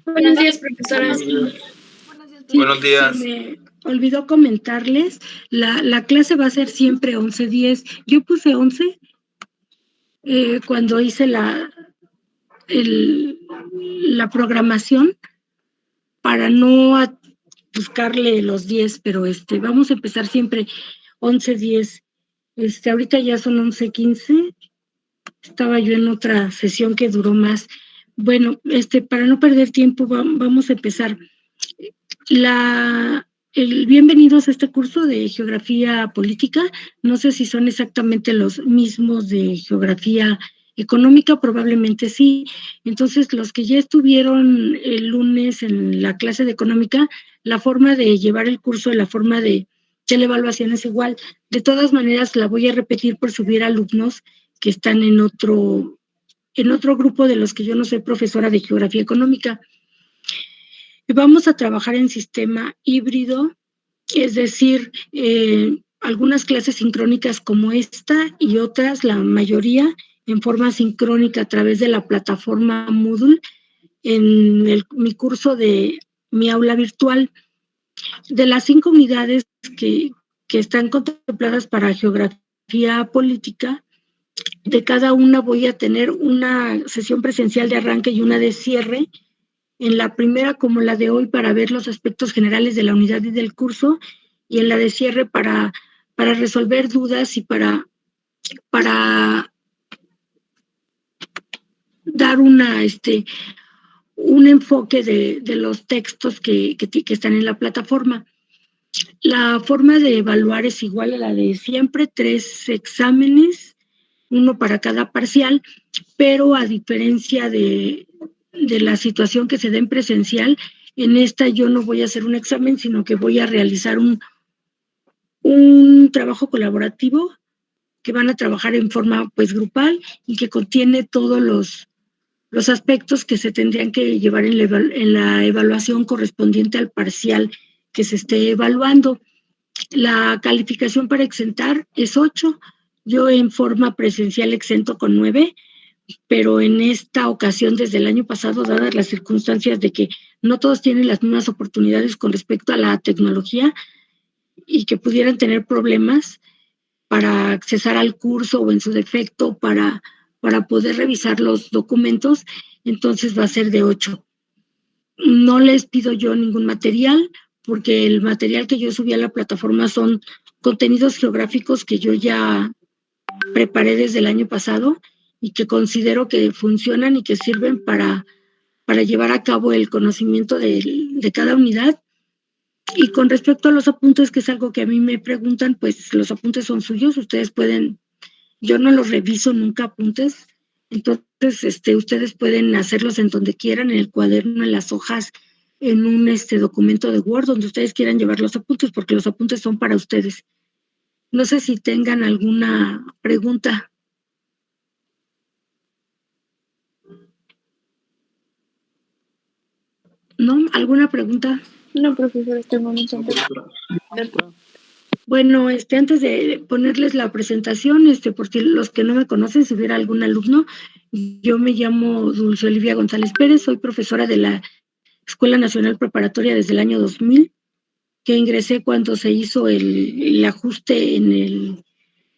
Buenos días, profesora. Sí, Buenos días. Se me olvidó comentarles, la clase va a ser siempre 11:10. Yo puse 11 cuando hice la programación para no buscarle los 10, pero vamos a empezar siempre 11:10. Ahorita ya son 11:15. Estaba yo en otra sesión que duró más. Bueno, para no perder tiempo, vamos a empezar. Bienvenidos a este curso de Geografía Política. No sé si son exactamente los mismos de Geografía Económica, probablemente sí. Entonces, los que ya estuvieron el lunes en la clase de Económica, la forma de llevar el curso, la forma de la evaluación es igual. De todas maneras, la voy a repetir por si hubiera alumnos que están en otro grupo de los que yo no soy profesora de Geografía Económica. Vamos a trabajar en sistema híbrido, es decir, algunas clases sincrónicas como esta y otras, la mayoría, en forma sincrónica a través de la plataforma Moodle en mi curso de mi aula virtual. De las 5 unidades que están contempladas para geografía política, de cada una voy a tener una sesión presencial de arranque y una de cierre. En la primera, como la de hoy, para ver los aspectos generales de la unidad y del curso, y en la de cierre para resolver dudas y para dar un enfoque de los textos que están en la plataforma. La forma de evaluar es igual a la de siempre, 3 exámenes, uno para cada parcial, pero a diferencia de la situación que se da en presencial, en esta yo no voy a hacer un examen, sino que voy a realizar un trabajo colaborativo que van a trabajar en forma pues grupal y que contiene todos los aspectos que se tendrían que llevar en la evaluación correspondiente al parcial que se esté evaluando. La calificación para exentar es 8. Yo en forma presencial exento con 9, pero en esta ocasión, desde el año pasado, dadas las circunstancias de que no todos tienen las mismas oportunidades con respecto a la tecnología y que pudieran tener problemas para accesar al curso o en su defecto para poder revisar los documentos, entonces va a ser de 8. No les pido yo ningún material, porque el material que yo subí a la plataforma son contenidos geográficos que yo ya preparé desde el año pasado y que considero que funcionan y que sirven para llevar a cabo el conocimiento de cada unidad. Y con respecto a los apuntes, que es algo que a mí me preguntan, pues los apuntes son suyos, ustedes pueden, yo no los reviso nunca apuntes, entonces ustedes pueden hacerlos en donde quieran, en el cuaderno, en las hojas, en un documento de Word, donde ustedes quieran llevar los apuntes, porque los apuntes son para ustedes. No sé si tengan alguna pregunta. ¿No? ¿Alguna pregunta? No, profesora, hasta el momento no. Bueno, antes de ponerles la presentación, por si los que no me conocen, si hubiera algún alumno, yo me llamo Dulce Olivia González Pérez, soy profesora de la Escuela Nacional Preparatoria desde el año 2000, que ingresé cuando se hizo el ajuste en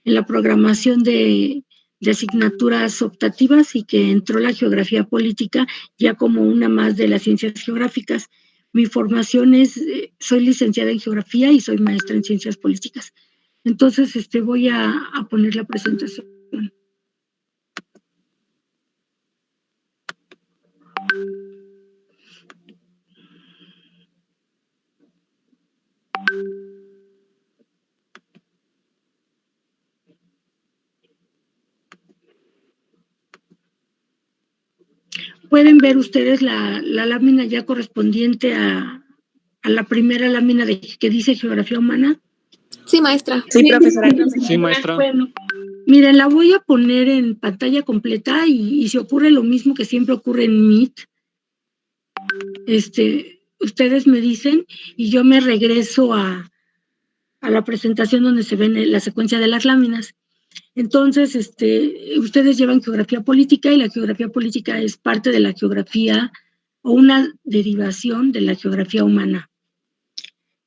la programación de asignaturas optativas y que entró la geografía política ya como una más de las ciencias geográficas. Mi formación soy licenciada en geografía y soy maestra en ciencias políticas. Entonces, voy a poner la presentación. Pueden ver ustedes la lámina ya correspondiente a la primera lámina que dice Geografía Humana. Sí, maestra. Sí, profesora. Sí, maestra. Bueno, miren, la voy a poner en pantalla completa y si ocurre lo mismo que siempre ocurre en Meet, ustedes me dicen y yo me regreso a la presentación donde se ven la secuencia de las láminas. Entonces, ustedes llevan geografía política y la geografía política es parte de la geografía o una derivación de la geografía humana.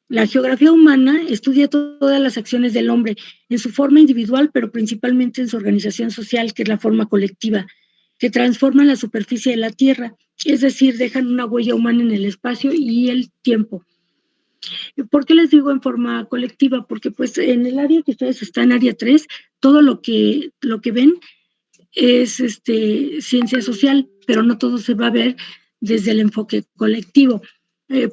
La geografía humana estudia todas las acciones del hombre en su forma individual, pero principalmente en su organización social, que es la forma colectiva, que transforman la superficie de la Tierra, es decir, dejan una huella humana en el espacio y el tiempo. ¿Por qué les digo en forma colectiva? Porque pues en el área que ustedes están, área 3, todo lo que ven es ciencia social, pero no todo se va a ver desde el enfoque colectivo.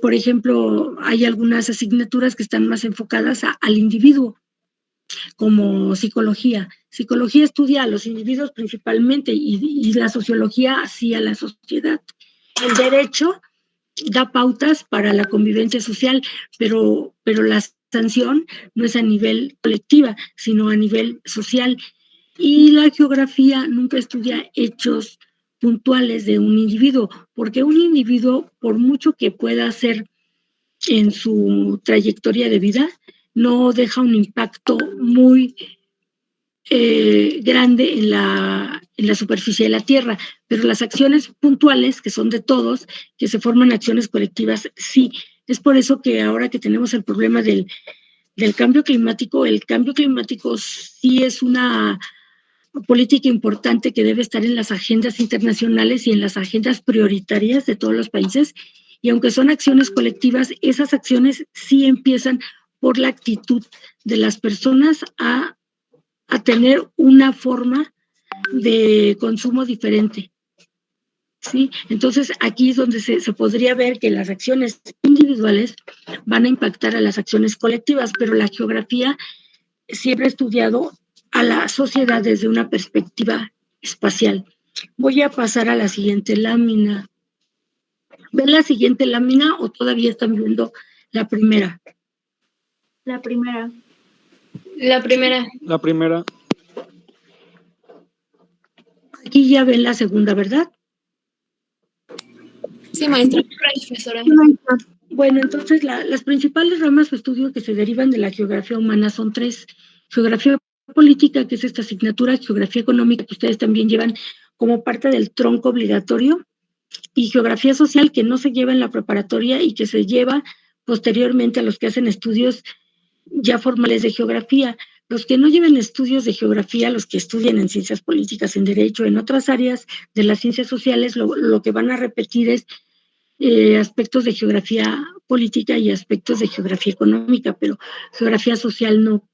Por ejemplo, hay algunas asignaturas que están más enfocadas al individuo, como psicología. Psicología estudia a los individuos principalmente y la sociología sí a la sociedad. El derecho da pautas para la convivencia social, pero la sanción no es a nivel colectiva, sino a nivel social. Y la geografía nunca estudia hechos puntuales de un individuo, porque un individuo, por mucho que pueda hacer en su trayectoria de vida, no deja un impacto muy grande en la superficie de la Tierra, pero las acciones puntuales, que son de todos, que se forman acciones colectivas, sí. Es por eso que ahora que tenemos el problema del cambio climático, el cambio climático sí es una política importante que debe estar en las agendas internacionales y en las agendas prioritarias de todos los países. Y aunque son acciones colectivas, esas acciones sí empiezan por la actitud de las personas a tener una forma de consumo diferente. ¿Sí? Entonces, aquí es donde se podría ver que las acciones individuales van a impactar a las acciones colectivas, pero la geografía siempre ha estudiado a la sociedad desde una perspectiva espacial. Voy a pasar a la siguiente lámina. ¿Ven la siguiente lámina o todavía están viendo la primera? La primera. La primera. La primera. Aquí ya ven la segunda, ¿verdad? Sí, maestra. Profesora. Bueno, entonces las principales ramas o estudios que se derivan de la geografía humana son tres. Geografía política, que es esta asignatura, geografía económica, que ustedes también llevan como parte del tronco obligatorio, y geografía social, que no se lleva en la preparatoria y que se lleva posteriormente a los que hacen estudios ya formales de geografía. Los que no lleven estudios de geografía, los que estudian en ciencias políticas, en derecho, en otras áreas de las ciencias sociales, lo que van a repetir es aspectos de geografía política y aspectos de geografía económica, pero geografía social no.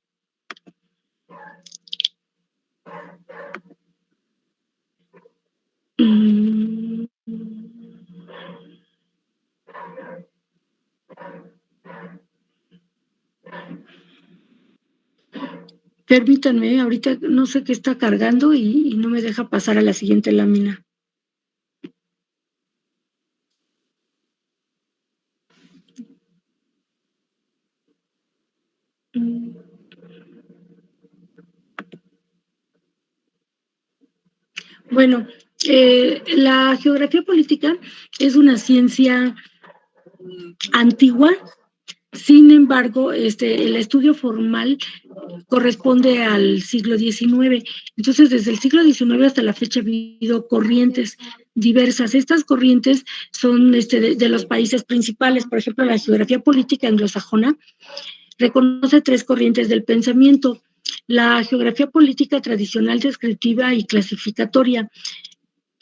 Permítanme, ahorita no sé qué está cargando y no me deja pasar a la siguiente lámina. Bueno, la geografía política es una ciencia antigua. Sin embargo, el estudio formal corresponde al siglo XIX. Entonces, desde el siglo XIX hasta la fecha ha habido corrientes diversas. Estas corrientes son de los países principales. Por ejemplo, la geografía política anglosajona reconoce tres corrientes del pensamiento: la geografía política tradicional, descriptiva y clasificatoria,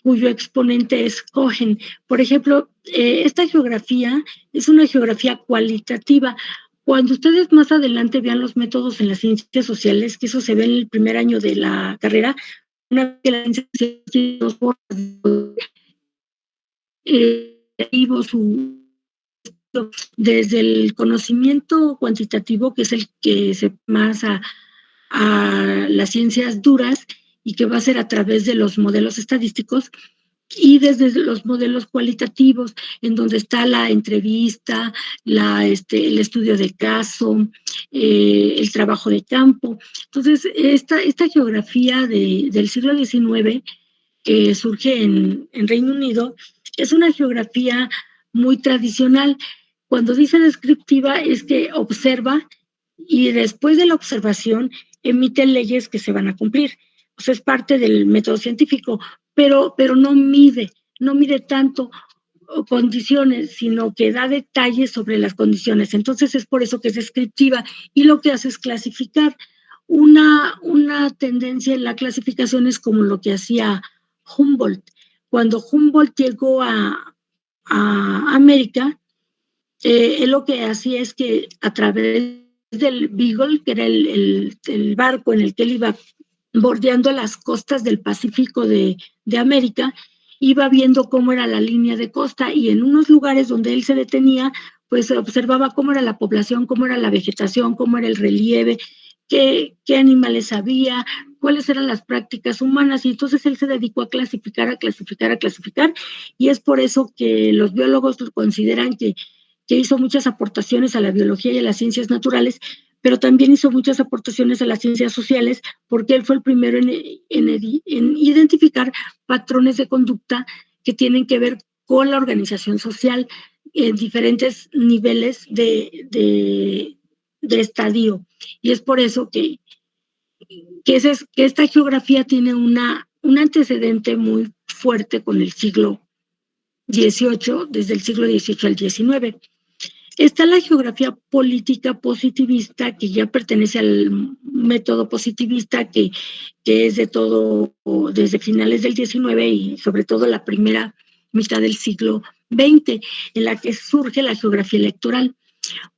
cuyo exponente es Cohen. Por ejemplo, esta geografía es una geografía cualitativa. Cuando ustedes más adelante vean los métodos en las ciencias sociales, que eso se ve en el primer año de la carrera, una vez que la ciencia tiene 2 horas, desde el conocimiento cuantitativo, que es el que se más a las ciencias duras y que va a ser a través de los modelos estadísticos, y desde los modelos cualitativos, en donde está la entrevista, el estudio de caso, el trabajo de campo. Entonces, esta geografía del siglo XIX, que surge en Reino Unido, es una geografía muy tradicional. Cuando dice descriptiva, es que observa y después de la observación emite leyes que se van a cumplir. O sea, es parte del método científico, pero no mide tanto. condiciones, sino que da detalles sobre las condiciones. Entonces es por eso que es descriptiva y lo que hace es clasificar. Una tendencia en la clasificación es como lo que hacía Humboldt. Cuando Humboldt llegó a América, él lo que hacía es que a través del Beagle, que era el barco en el que él iba bordeando las costas del Pacífico de América, iba viendo cómo era la línea de costa y en unos lugares donde él se detenía, pues observaba cómo era la población, cómo era la vegetación, cómo era el relieve, qué animales había, cuáles eran las prácticas humanas, y entonces él se dedicó a clasificar, y es por eso que los biólogos consideran que hizo muchas aportaciones a la biología y a las ciencias naturales, pero también hizo muchas aportaciones a las ciencias sociales, porque él fue el primero en identificar patrones de conducta que tienen que ver con la organización social en diferentes niveles de estadio. Y es por eso que esta geografía tiene un antecedente muy fuerte con el siglo XVIII, desde el siglo XVIII al XIX. Está la geografía política positivista, que ya pertenece al método positivista, que es de todo, desde finales del XIX y sobre todo la primera mitad del siglo XX, en la que surge la geografía electoral.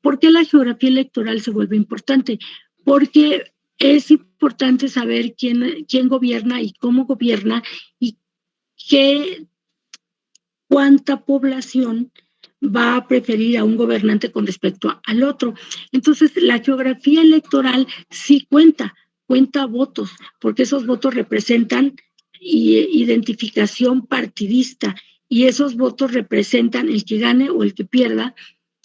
¿Por qué la geografía electoral se vuelve importante? Porque es importante saber quién gobierna y cómo gobierna y cuánta población va a preferir a un gobernante con respecto al otro. Entonces, la geografía electoral sí cuenta votos, porque esos votos representan identificación partidista y esos votos representan el que gane o el que pierda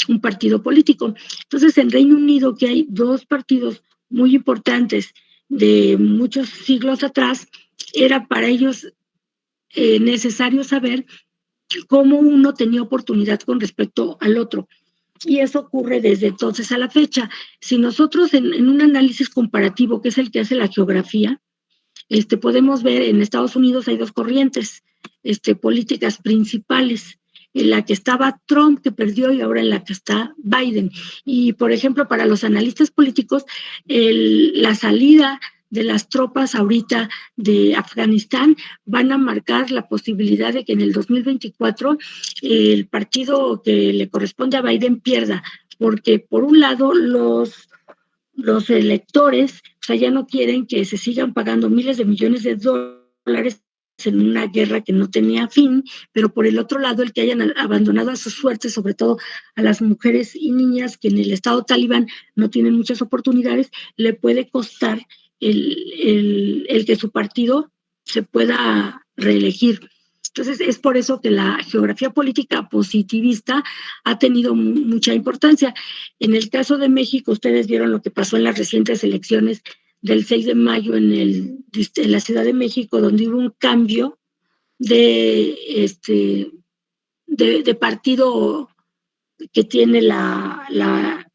un partido político. Entonces, en Reino Unido, que hay dos partidos muy importantes de muchos siglos atrás, era para ellos necesario saber cómo uno tenía oportunidad con respecto al otro. Y eso ocurre desde entonces a la fecha. Si nosotros en un análisis comparativo, que es el que hace la geografía, podemos ver en Estados Unidos hay dos corrientes políticas principales, en la que estaba Trump, que perdió, y ahora en la que está Biden. Y, por ejemplo, para los analistas políticos, la salida de las tropas ahorita de Afganistán van a marcar la posibilidad de que en el 2024 el partido que le corresponde a Biden pierda, porque por un lado los electores, o sea, ya no quieren que se sigan pagando miles de millones de dólares en una guerra que no tenía fin, pero por el otro lado, el que hayan abandonado a su suerte, sobre todo a las mujeres y niñas que en el estado talibán no tienen muchas oportunidades, le puede costar el que su partido se pueda reelegir. Entonces, es por eso que la geografía política positivista ha tenido mucha importancia. En el caso de México, ustedes vieron lo que pasó en las recientes elecciones del 6 de mayo en la Ciudad de México, donde hubo un cambio de partido que tiene la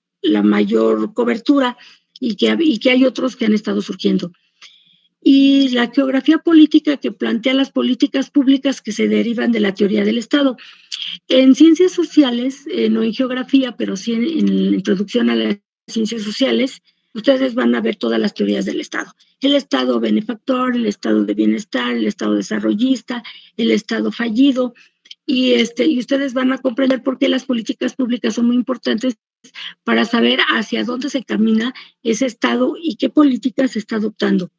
mayor cobertura y que hay otros que han estado surgiendo. Y la geografía política, que plantea las políticas públicas que se derivan de la teoría del Estado. En ciencias sociales, no en geografía, pero sí en la introducción a las ciencias sociales, ustedes van a ver todas las teorías del Estado. El Estado benefactor, el Estado de bienestar, el Estado desarrollista, el Estado fallido, y ustedes van a comprender por qué las políticas públicas son muy importantes para saber hacia dónde se camina ese Estado y qué políticas se está adoptando.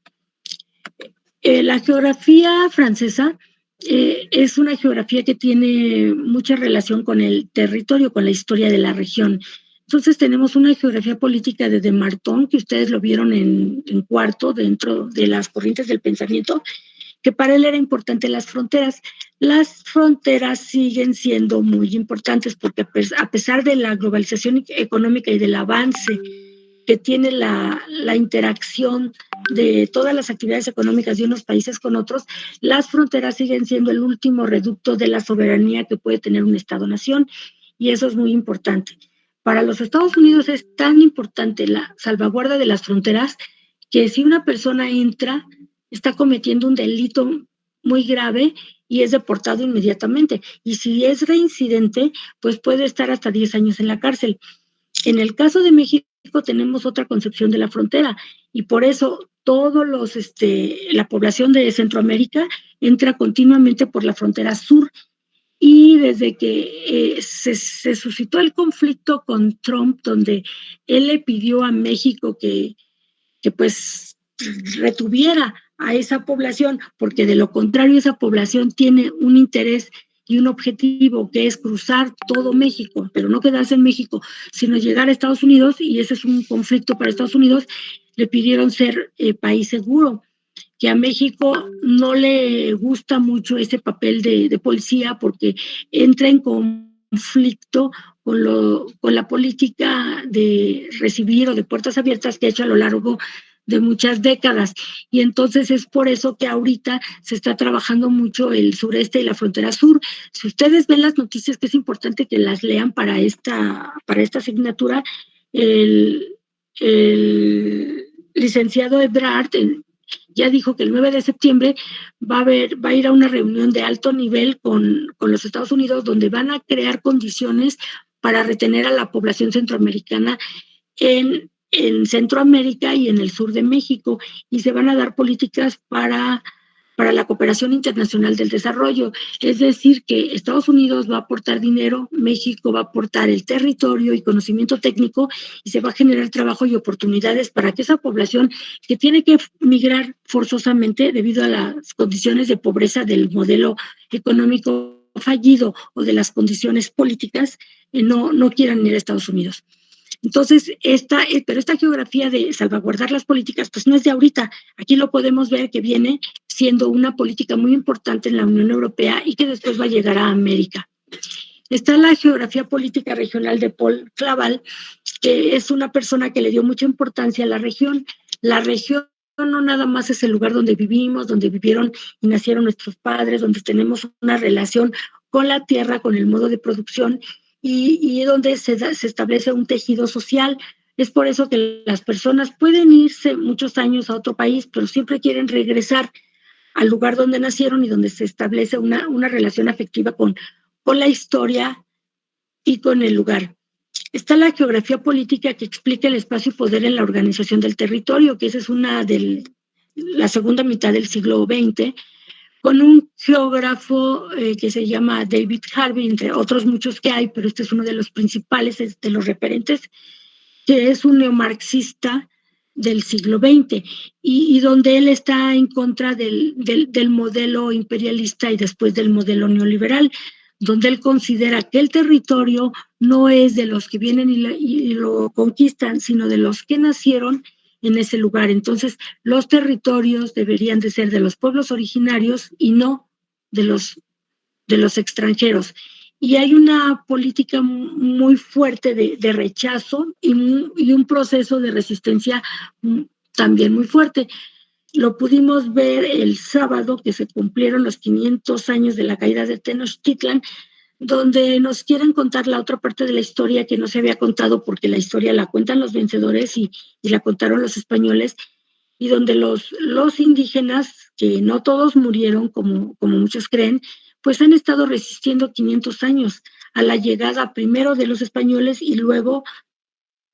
La geografía francesa es una geografía que tiene mucha relación con el territorio, con la historia de la región. Entonces tenemos una geografía política de Marton, que ustedes lo vieron en cuarto, dentro de las corrientes del pensamiento, que para él era importante las fronteras. Las fronteras siguen siendo muy importantes porque a pesar de la globalización económica y del avance que tiene la interacción de todas las actividades económicas de unos países con otros, las fronteras siguen siendo el último reducto de la soberanía que puede tener un Estado-nación, y eso es muy importante. Para los Estados Unidos es tan importante la salvaguarda de las fronteras que si una persona entra, está cometiendo un delito muy grave y es deportado inmediatamente. Y si es reincidente, pues puede estar hasta 10 años en la cárcel. En el caso de México tenemos otra concepción de la frontera y por eso la población de Centroamérica entra continuamente por la frontera sur. Y desde que se suscitó el conflicto con Trump, donde él le pidió a México que pues retuviera a esa población, porque de lo contrario esa población tiene un interés y un objetivo que es cruzar todo México, pero no quedarse en México, sino llegar a Estados Unidos, y ese es un conflicto para Estados Unidos. Le pidieron ser país seguro, que a México no le gusta mucho ese papel de policía porque entra en conflicto con la política de recibir o de puertas abiertas que ha hecho a lo largo de muchas décadas. Y entonces es por eso que ahorita se está trabajando mucho el sureste y la frontera sur. Si ustedes ven las noticias, que es importante que las lean para esta asignatura, el licenciado Ebrard ya dijo que el 9 de septiembre va a ir a una reunión de alto nivel con los Estados Unidos, donde van a crear condiciones para retener a la población centroamericana en Centroamérica y en el sur de México, y se van a dar políticas para la cooperación internacional del desarrollo. Es decir, que Estados Unidos va a aportar dinero, México va a aportar el territorio y conocimiento técnico, y se va a generar trabajo y oportunidades para que esa población que tiene que migrar forzosamente debido a las condiciones de pobreza del modelo económico fallido o de las condiciones políticas, no quieran ir a Estados Unidos. Entonces, pero esta geografía de salvaguardar las políticas, pues no es de ahorita. Aquí lo podemos ver que viene siendo una política muy importante en la Unión Europea y que después va a llegar a América. Está la geografía política regional de Paul Claval, que es una persona que le dio mucha importancia a la región. La región no nada más es el lugar donde vivimos, donde vivieron y nacieron nuestros padres, donde tenemos una relación con la tierra, con el modo de producción, y donde se establece un tejido social. Es por eso que las personas pueden irse muchos años a otro país, pero siempre quieren regresar al lugar donde nacieron y donde se establece una relación afectiva con la historia y con el lugar. Está la geografía política, que explica el espacio y poder en la organización del territorio, que esa es una de la segunda mitad del siglo XX, con un geógrafo que se llama David Harvey, entre otros muchos que hay, pero este es uno de los principales, de los referentes, que es un neomarxista del siglo XX, y donde él está en contra del modelo imperialista y después del modelo neoliberal, donde él considera que el territorio no es de los que vienen y lo conquistan, sino de los que nacieron en ese lugar. Entonces, los territorios deberían de ser de los pueblos originarios y no de los extranjeros. Y hay una política muy fuerte de rechazo y un proceso de resistencia también muy fuerte. Lo pudimos ver el sábado, que se cumplieron los 500 años de la caída de Tenochtitlan, donde nos quieren contar la otra parte de la historia que no se había contado, porque la historia la cuentan los vencedores y la contaron los españoles, y donde los indígenas, que no todos murieron como muchos creen, pues han estado resistiendo 500 años a la llegada primero de los españoles y luego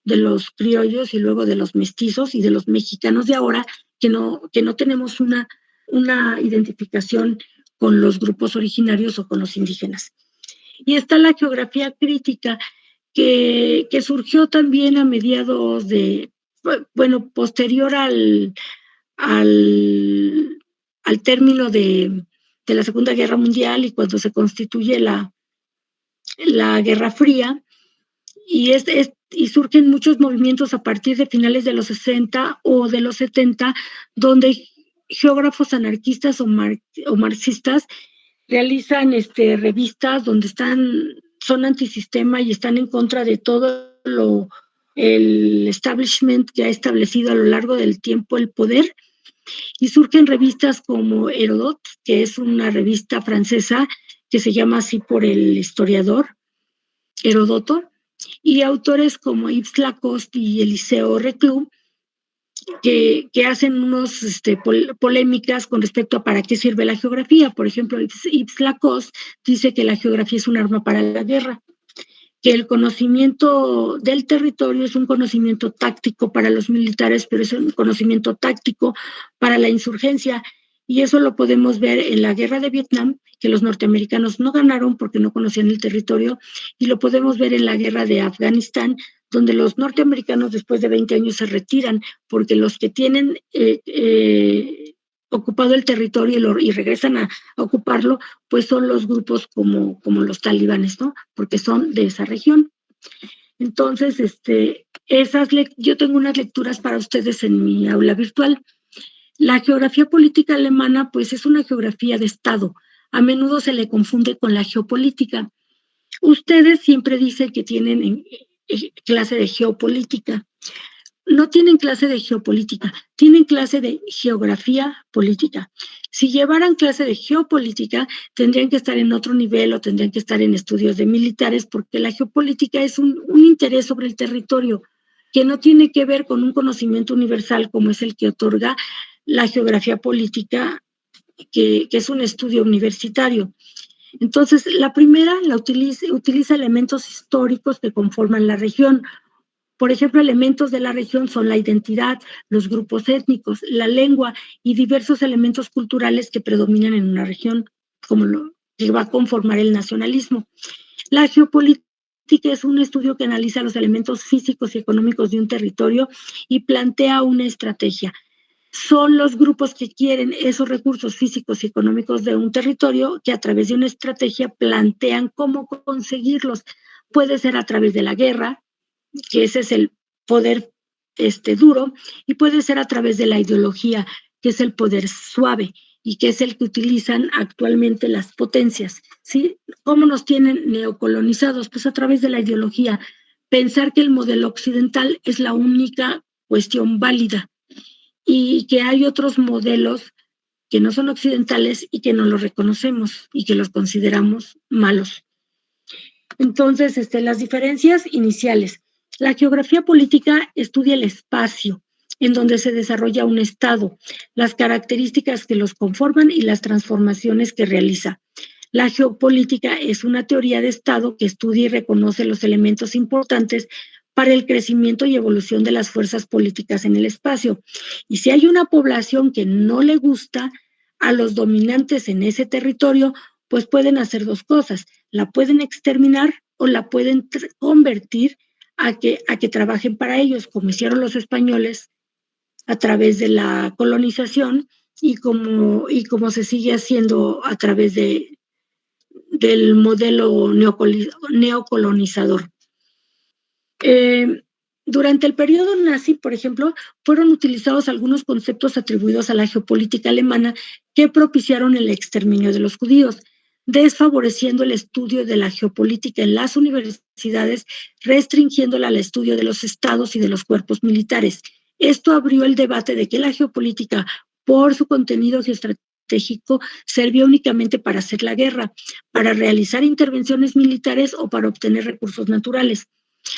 de los criollos y luego de los mestizos y de los mexicanos de ahora, que no tenemos una identificación con los grupos originarios o con los indígenas. Y está la geografía crítica, que surgió también a mediados posterior al término de la Segunda Guerra Mundial y cuando se constituye la Guerra Fría, y surgen muchos movimientos a partir de finales de los 60 o de los 70, donde geógrafos anarquistas o marxistas realizan revistas donde son antisistema y están en contra de todo el establishment que ha establecido a lo largo del tiempo el poder, y surgen revistas como Herodot, que es una revista francesa que se llama así por el historiador Heródoto, y autores como Yves Lacoste y Eliseo Reclus, que hacen unos polémicas con respecto a para qué sirve la geografía. Por ejemplo, Yves Lacoste dice que la geografía es un arma para la guerra, que el conocimiento del territorio es un conocimiento táctico para los militares, pero es un conocimiento táctico para la insurgencia. Y eso lo podemos ver en la guerra de Vietnam, que los norteamericanos no ganaron porque no conocían el territorio, y lo podemos ver en la guerra de Afganistán, donde los norteamericanos después de 20 años se retiran, porque los que tienen ocupado el territorio y regresan a ocuparlo, pues son los grupos como los talibanes, ¿no? Porque son de esa región. Entonces, yo tengo unas lecturas para ustedes en mi aula virtual. La geografía política alemana, pues es una geografía de Estado. A menudo se le confunde con la geopolítica. Ustedes siempre dicen que tienen clase de geopolítica. No tienen clase de geopolítica, tienen clase de geografía política. Si llevaran clase de geopolítica, tendrían que estar en otro nivel o tendrían que estar en estudios de militares, porque la geopolítica es un interés sobre el territorio que no tiene que ver con un conocimiento universal como es el que otorga la geografía política, que es un estudio universitario. Entonces, la primera utiliza elementos históricos que conforman la región. Por ejemplo, elementos de la región son la identidad, los grupos étnicos, la lengua y diversos elementos culturales que predominan en una región, como lo que va a conformar el nacionalismo. La geopolítica es un estudio que analiza los elementos físicos y económicos de un territorio y plantea una estrategia. Son los grupos que quieren esos recursos físicos y económicos de un territorio que a través de una estrategia plantean cómo conseguirlos. Puede ser a través de la guerra, que ese es el poder duro, y puede ser a través de la ideología, que es el poder suave y que es el que utilizan actualmente las potencias, ¿sí? ¿Cómo nos tienen neocolonizados? Pues a través de la ideología. Pensar que el modelo occidental es la única cuestión válida y que hay otros modelos que no son occidentales y que no los reconocemos y que los consideramos malos. Entonces, las diferencias iniciales. La geografía política estudia el espacio en donde se desarrolla un Estado, las características que los conforman y las transformaciones que realiza. La geopolítica es una teoría de Estado que estudia y reconoce los elementos importantes para el crecimiento y evolución de las fuerzas políticas en el espacio. Y si hay una población que no le gusta a los dominantes en ese territorio, pues pueden hacer dos cosas: la pueden exterminar o la pueden convertir a que trabajen para ellos, como hicieron los españoles a través de la colonización y como se sigue haciendo a través del modelo neocolonizador. Durante el periodo nazi, por ejemplo, fueron utilizados algunos conceptos atribuidos a la geopolítica alemana que propiciaron el exterminio de los judíos, desfavoreciendo el estudio de la geopolítica en las universidades, restringiéndola al estudio de los estados y de los cuerpos militares. Esto abrió el debate de que la geopolítica, por su contenido geoestratégico, servía únicamente para hacer la guerra, para realizar intervenciones militares o para obtener recursos naturales.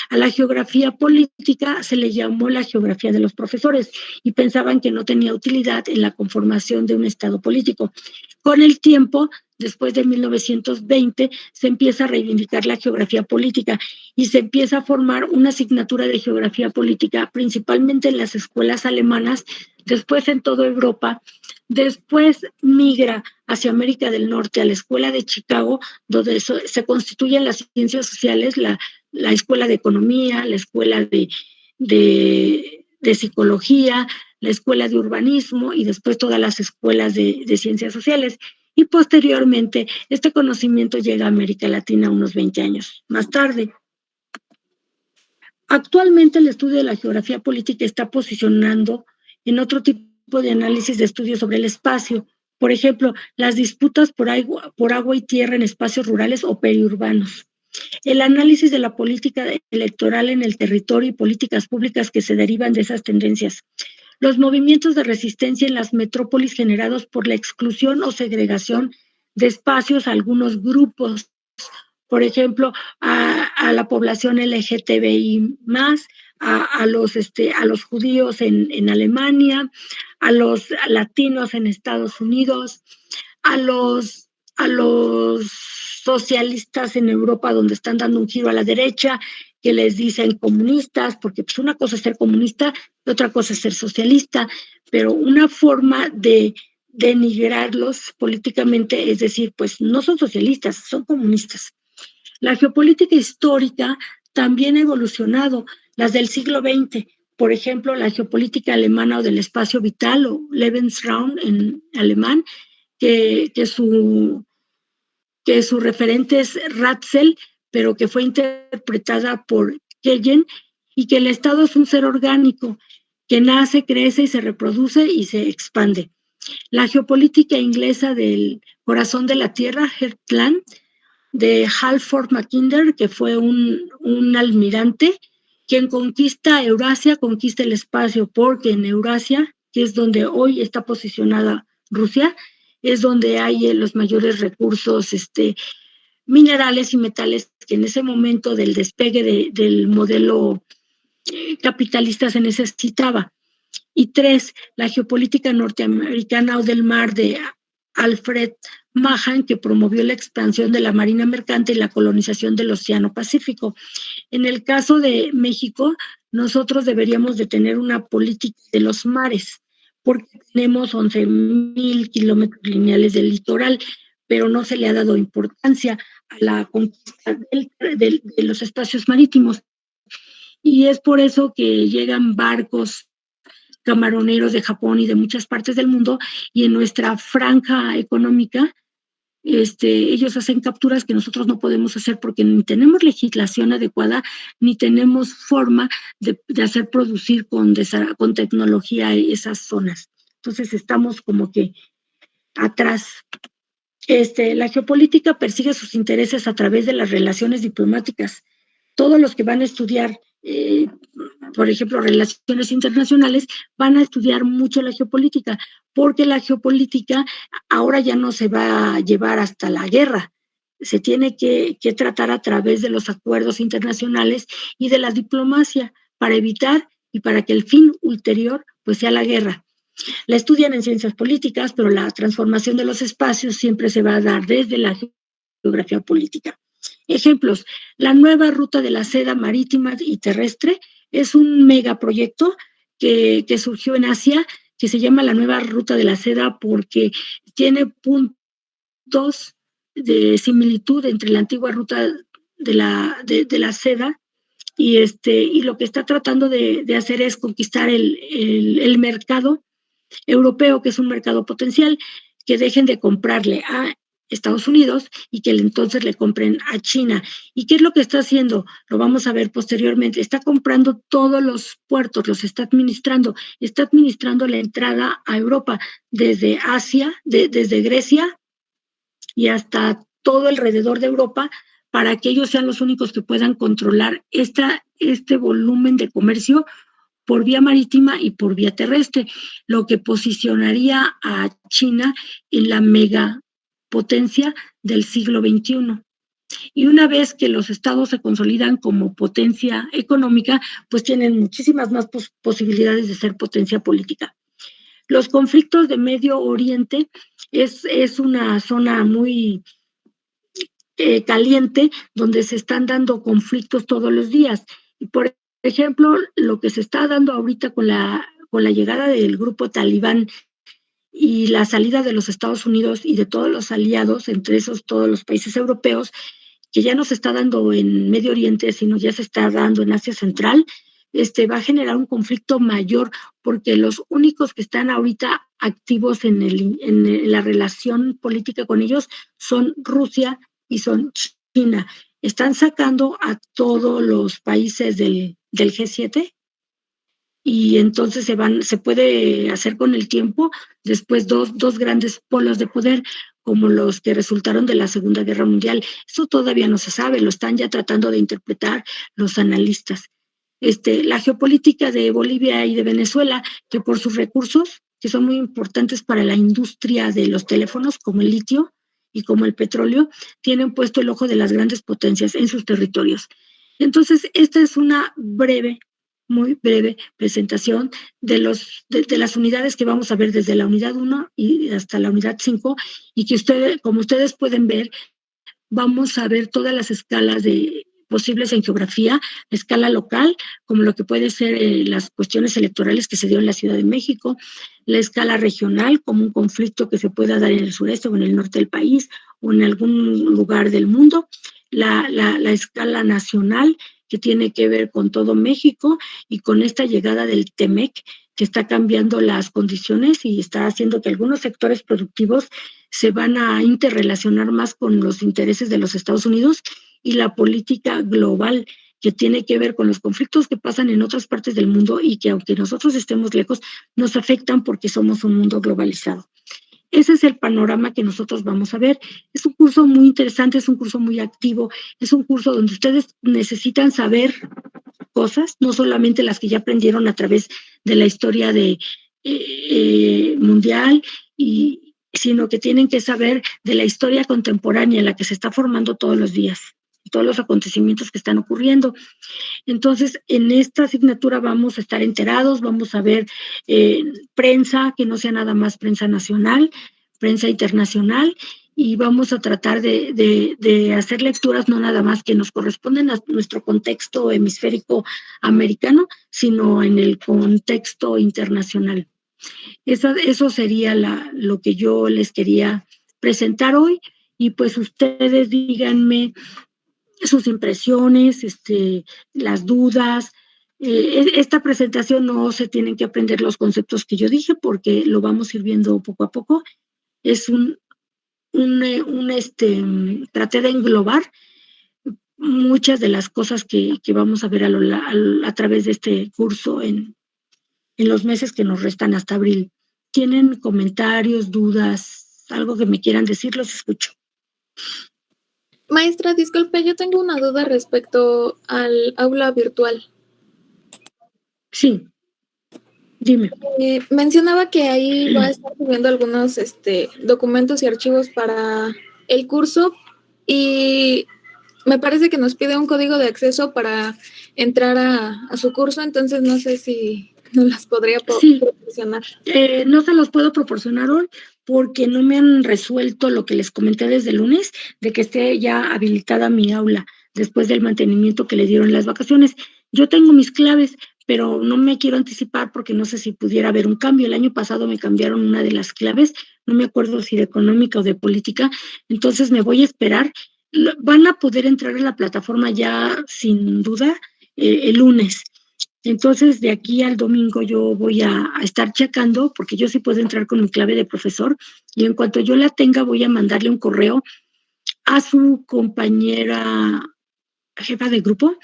A la geografía política se le llamó la geografía de los profesores y pensaban que no tenía utilidad en la conformación de un Estado político. Con el tiempo, después de 1920, se empieza a reivindicar la geografía política y se empieza a formar una asignatura de geografía política, principalmente en las escuelas alemanas, después en toda Europa. Después migra hacia América del Norte a la Escuela de Chicago, donde se constituyen las ciencias sociales, la Escuela de Economía, la Escuela de Psicología, la Escuela de Urbanismo y después todas las escuelas de ciencias sociales. Y posteriormente este conocimiento llega a América Latina unos 20 años más tarde. Actualmente el estudio de la geografía política está posicionando en otro tipo de análisis de estudios sobre el espacio. Por ejemplo, las disputas por agua y tierra en espacios rurales o periurbanos. El análisis de la política electoral en el territorio y políticas públicas que se derivan de esas tendencias. Los movimientos de resistencia en las metrópolis generados por la exclusión o segregación de espacios a algunos grupos, por ejemplo, a la población LGTBI+, a los judíos en Alemania, a los latinos en Estados Unidos, a los socialistas en Europa, donde están dando un giro a la derecha, que les dicen comunistas, porque pues una cosa es ser comunista y otra cosa es ser socialista, pero una forma de denigrarlos políticamente es decir, pues no son socialistas, son comunistas. La geopolítica histórica también ha evolucionado, las del siglo XX, por ejemplo, la geopolítica alemana o del espacio vital o Lebensraum en alemán, que su referente es Ratzel, pero que fue interpretada por Kagan, y que el Estado es un ser orgánico que nace, crece y se reproduce y se expande. La geopolítica inglesa del corazón de la tierra, Heartland, de Halford Mackinder, que fue un almirante, quien conquista Eurasia, conquista el espacio, porque en Eurasia, que es donde hoy está posicionada Rusia, es donde hay los mayores recursos minerales y metales que en ese momento del despegue del modelo capitalista se necesitaba. Y 3, la geopolítica norteamericana o del mar de Alfred Mahan, que promovió la expansión de la marina mercante y la colonización del Océano Pacífico. En el caso de México, nosotros deberíamos de tener una política de los mares, porque tenemos 11,000 kilómetros lineales del litoral, pero no se le ha dado importancia a la conquista de los espacios marítimos. Y es por eso que llegan barcos camaroneros de Japón y de muchas partes del mundo, y en nuestra franja económica, ellos hacen capturas que nosotros no podemos hacer porque ni tenemos legislación adecuada, ni tenemos forma de hacer producir con tecnología esas zonas. Entonces estamos como que atrás. La geopolítica persigue sus intereses a través de las relaciones diplomáticas. Todos los que van a estudiar, por ejemplo, relaciones internacionales, van a estudiar mucho la geopolítica, porque la geopolítica ahora ya no se va a llevar hasta la guerra, se tiene que tratar a través de los acuerdos internacionales y de la diplomacia para evitar y para que el fin ulterior pues sea la guerra. La estudian en ciencias políticas, pero la transformación de los espacios siempre se va a dar desde la geografía política. Ejemplos, la nueva ruta de la seda marítima y terrestre es un megaproyecto que surgió en Asia, que se llama la nueva ruta de la seda porque tiene puntos de similitud entre la antigua ruta de la seda y lo que está tratando de hacer es conquistar el mercado europeo, que es un mercado potencial, que dejen de comprarle a Estados Unidos y que entonces le compren a China. ¿Y qué es lo que está haciendo? Lo vamos a ver posteriormente. Está comprando todos los puertos, los está administrando la entrada a Europa desde Asia, desde Grecia y hasta todo alrededor de Europa, para que ellos sean los únicos que puedan controlar este volumen de comercio por vía marítima y por vía terrestre, lo que posicionaría a China en la megapotencia del siglo XXI. Y una vez que los estados se consolidan como potencia económica, pues tienen muchísimas más posibilidades de ser potencia política. Los conflictos de Medio Oriente es una zona muy caliente, donde se están dando conflictos todos los días. Y por ejemplo, lo que se está dando ahorita con la llegada del grupo talibán y la salida de los Estados Unidos y de todos los aliados, entre esos todos los países europeos, que ya no se está dando en Medio Oriente, sino ya se está dando en Asia Central, va a generar un conflicto mayor, porque los únicos que están ahorita activos en la relación política con ellos son Rusia y son China. Están sacando a todos los países del G7 y entonces se puede hacer con el tiempo después dos grandes polos de poder como los que resultaron de la Segunda Guerra Mundial. Eso todavía no se sabe, lo están ya tratando de interpretar los analistas. La geopolítica de Bolivia y de Venezuela, que por sus recursos, que son muy importantes para la industria de los teléfonos, como el litio y como el petróleo, tienen puesto el ojo de las grandes potencias en sus territorios. Entonces, esta es una breve muy breve presentación de las unidades que vamos a ver desde la unidad 1 y hasta la unidad 5, y que como ustedes pueden ver, vamos a ver todas las escalas posibles en geografía, la escala local, como lo que puede ser las cuestiones electorales que se dio en la Ciudad de México, la escala regional, como un conflicto que se pueda dar en el sureste o en el norte del país o en algún lugar del mundo, la escala nacional, que tiene que ver con todo México y con esta llegada del TEMEC, que está cambiando las condiciones y está haciendo que algunos sectores productivos se van a interrelacionar más con los intereses de los Estados Unidos, y la política global, que tiene que ver con los conflictos que pasan en otras partes del mundo y que, aunque nosotros estemos lejos, nos afectan porque somos un mundo globalizado. Ese es el panorama que nosotros vamos a ver. Es un curso muy interesante, es un curso muy activo, es un curso donde ustedes necesitan saber cosas, no solamente las que ya aprendieron a través de la historia mundial, sino que tienen que saber de la historia contemporánea en la que se está formando todos los días, todos los acontecimientos que están ocurriendo. Entonces, en esta asignatura vamos a estar enterados, vamos a ver prensa, que no sea nada más prensa nacional, prensa internacional, y vamos a tratar de hacer lecturas no nada más que nos corresponden a nuestro contexto hemisférico americano, sino en el contexto internacional. Eso sería lo que yo les quería presentar hoy, y pues ustedes díganme sus impresiones, las dudas. Esta presentación no se tienen que aprender los conceptos que yo dije, porque lo vamos a ir viendo poco a poco. Es traté de englobar muchas de las cosas que vamos a ver a través de este curso en los meses que nos restan hasta abril. ¿Tienen comentarios, dudas, algo que me quieran decir? Los escucho. Maestra, disculpe, yo tengo una duda respecto al aula virtual. Sí, dime. Mencionaba que ahí va a estar subiendo algunos documentos y archivos para el curso, y me parece que nos pide un código de acceso para entrar a su curso, entonces no sé si nos las podría proporcionar. No se los puedo proporcionar hoy porque no me han resuelto lo que les comenté desde el lunes, de que esté ya habilitada mi aula después del mantenimiento que le dieron las vacaciones. Yo tengo mis claves, pero no me quiero anticipar porque no sé si pudiera haber un cambio. El año pasado me cambiaron una de las claves, no me acuerdo si de económica o de política, entonces me voy a esperar. Van a poder entrar a la plataforma ya sin duda el lunes. Entonces, de aquí al domingo yo voy a estar checando, porque yo sí puedo entrar con mi clave de profesor, y en cuanto yo la tenga voy a mandarle un correo a su compañera jefa de grupo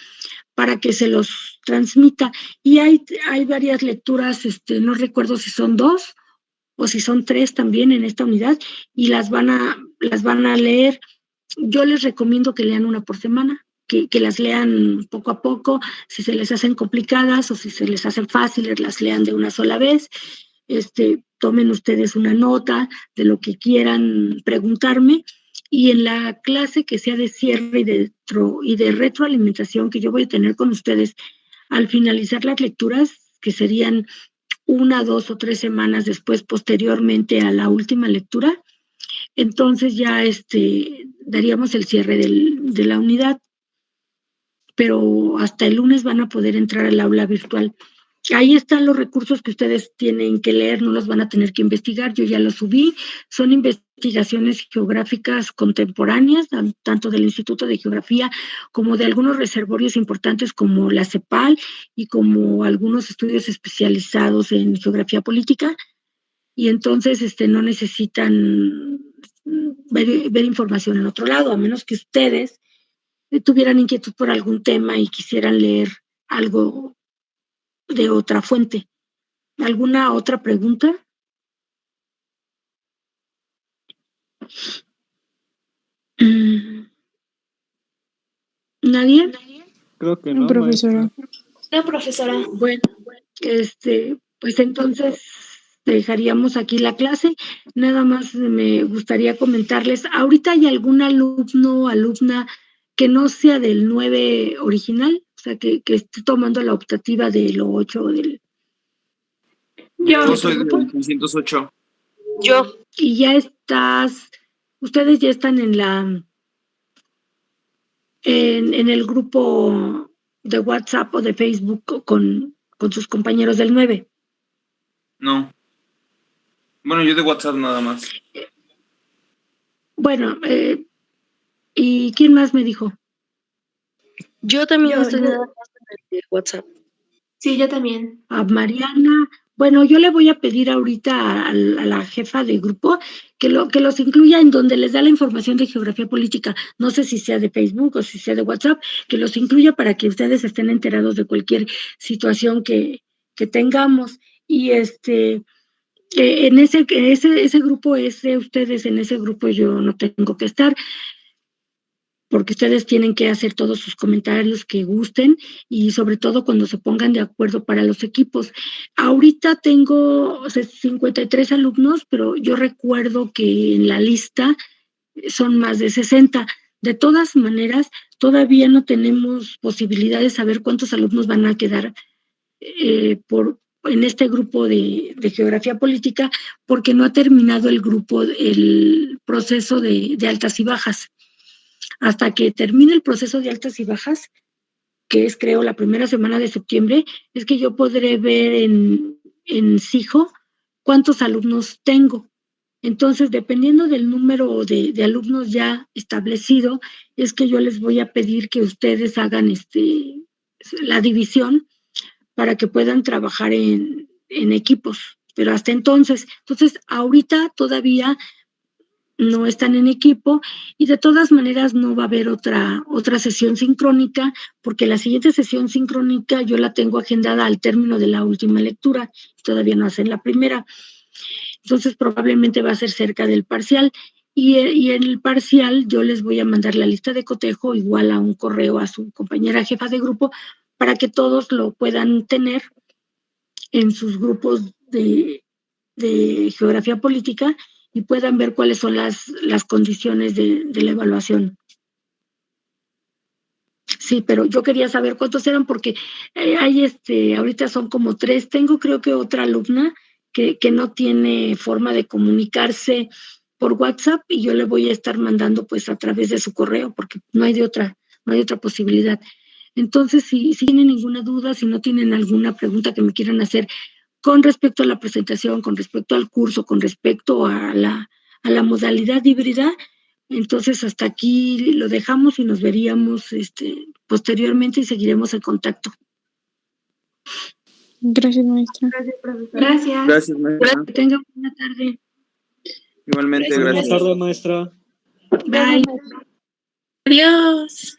para que se los transmita. Y hay varias lecturas, no recuerdo si son 2 o si son 3 también en esta unidad, y las van a leer. Yo les recomiendo que lean una por semana, que las lean poco a poco. Si se les hacen complicadas o si se les hacen fáciles, las lean de una sola vez. Tomen ustedes una nota de lo que quieran preguntarme, y en la clase que sea de cierre y de retroalimentación que yo voy a tener con ustedes al finalizar las lecturas, que serían 1, 2 o 3 semanas después, posteriormente a la última lectura, entonces ya daríamos el cierre de la unidad, pero hasta el lunes van a poder entrar al aula virtual. Ahí están los recursos que ustedes tienen que leer, no los van a tener que investigar, yo ya los subí. Son investigaciones geográficas contemporáneas, tanto del Instituto de Geografía como de algunos reservorios importantes como la CEPAL y como algunos estudios especializados en geografía política, y entonces no necesitan ver información en otro lado, a menos que ustedes tuvieran inquietud por algún tema y quisieran leer algo de otra fuente. ¿Alguna otra pregunta? ¿Nadie? Creo que no, profesora. No, profesora. Bueno, pues entonces dejaríamos aquí la clase. Nada más me gustaría comentarles, ¿ahorita hay algún alumno o alumna que no sea del 9 original? sea, que esté tomando la optativa del 8 o del... Yo soy del 608. Yo. Y ya ustedes ya están en el grupo de WhatsApp o de Facebook con sus compañeros del 9. No. Bueno, yo de WhatsApp nada más. Bueno, ¿y quién más me dijo? Yo también Yo- estoy yo- nada más en el de WhatsApp. Sí, yo también. A Mariana. Bueno, yo le voy a pedir ahorita a la jefa de grupo que los incluya en donde les da la información de geografía política. No sé si sea de Facebook o si sea de WhatsApp, que los incluya para que ustedes estén enterados de cualquier situación que tengamos. Y en ese grupo es de ustedes, en ese grupo yo no tengo que estar, porque ustedes tienen que hacer todos sus comentarios que gusten y sobre todo cuando se pongan de acuerdo para los equipos. Ahorita tengo 53 alumnos, pero yo recuerdo que en la lista son más de 60. De todas maneras, todavía no tenemos posibilidad de saber cuántos alumnos van a quedar en este grupo de geografía política, porque no ha terminado el proceso de altas y bajas. Hasta que termine el proceso de altas y bajas, que es creo la primera semana de septiembre, es que yo podré ver en SIJO cuántos alumnos tengo. Entonces, dependiendo del número de alumnos ya establecido, es que yo les voy a pedir que ustedes hagan la división para que puedan trabajar en equipos. Pero hasta entonces, ahorita todavía no están en equipo y de todas maneras no va a haber otra sesión sincrónica, porque la siguiente sesión sincrónica yo la tengo agendada al término de la última lectura, todavía no hacen la primera, entonces probablemente va a ser cerca del parcial y en el parcial yo les voy a mandar la lista de cotejo igual a un correo a su compañera jefa de grupo para que todos lo puedan tener en sus grupos de geografía política y puedan ver cuáles son las condiciones de la evaluación. Sí, pero yo quería saber cuántos eran porque hay ahorita son como 3. Tengo creo que otra alumna que no tiene forma de comunicarse por WhatsApp y yo le voy a estar mandando pues a través de su correo porque no hay otra posibilidad. Entonces, si tienen ninguna duda, si no tienen alguna pregunta que me quieran hacer con respecto a la presentación, con respecto al curso, con respecto a la modalidad híbrida, entonces hasta aquí lo dejamos y nos veríamos posteriormente y seguiremos en contacto. Gracias, maestra. Gracias, profesora. Gracias. Gracias, maestra. Que tengan buena tarde. Igualmente, Gracias. gracias. Buenas tardes, maestra. Bye. Adiós.